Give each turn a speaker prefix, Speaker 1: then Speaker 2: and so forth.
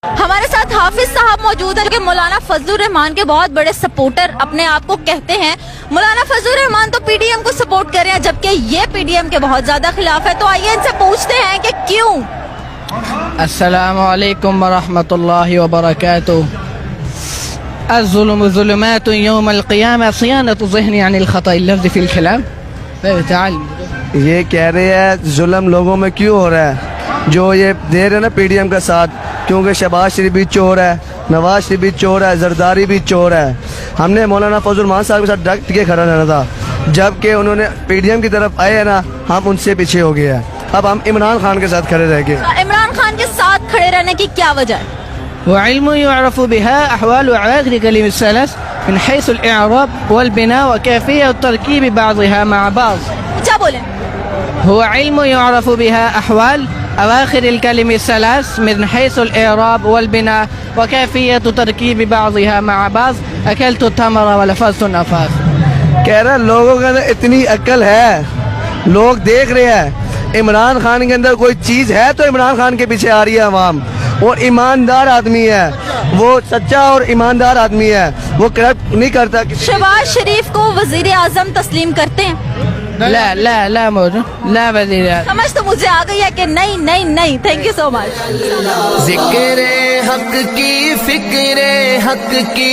Speaker 1: ہمارے ساتھ حافظ صاحب موجود ہیں جو کہ مولانا فضل الرحمان کے بہت بڑے سپورٹر اپنے آپ کو کہتے ہیں. مولانا فضل الرحمان تو پی ڈی ایم کو سپورٹ کر رہے ہیں جبکہ یہ پی ڈی ایم کے بہت زیادہ خلاف ہے. تو آئیے ان سے پوچھتے ہیں کہ کیوں.
Speaker 2: السلام علیکم ورحمۃ اللہ وبرکاتہ. الظلم ظلمات یوم القیامہ صیانۃ ذہنی عن الخطأ اللفظ فی الکلام.
Speaker 3: یہ کہہ رہے ہیں ظلم لوگوں میں کیوں ہو رہا ہے جو یہ دے رہے ہیں نا پی ڈی ایم کا ساتھ, کیونکہ شہباز شریف بھی چور ہے, نواز شریف بھی چور ہے, زرداری بھی چور ہے. ہم نے مولانا فضل الرحمان صاحب کے ساتھ ڈٹ کے کھڑا رہنا تھا, جبکہ انہوں نے پی ڈی ایم کی طرف آئے ہیں نا, ہم ان سے پیچھے ہو گئے ہیں. اب ہم عمران خان کے ساتھ کھڑے رہ گئے.
Speaker 1: عمران خان کے ساتھ کھڑے رہنے کی کیا وجہ ہے؟
Speaker 2: وعلم يعرف بها أحوال وعواقب كلمة الثلاث من حيث الإعراب والبناء وكيفية تركيب بعضها مع بعض.
Speaker 1: کیا بولیں؟
Speaker 2: هو علم يعرف بها أحوال أواخر الكلمة الثلاث من حيث الإعراب والبناء وكيفية تركيب بعضها مع بعض. أكلت التمر ولفظت النفاس.
Speaker 3: کہہ رہا لوگوں کے اندر اتنی عقل ہے, لوگ دیکھ رہے ہیں عمران خان کے اندر کوئی چیز ہے تو عمران خان کے پیچھے آ رہی ہے عوام. اور ایماندار آدمی ہے, وہ سچا اور ایماندار آدمی ہے, وہ کرپٹ نہیں کرتا.
Speaker 1: شہباز شریف کو وزیر اعظم تسلیم کرتے ہیں؟
Speaker 2: لا لا لا موجود لا وزیر.
Speaker 1: سمجھ تو مجھے آ گئی ہے کہ نہیں نہیں نہیں. تھینک یو سو مچ.
Speaker 4: ذکر حق کی فکر حق کی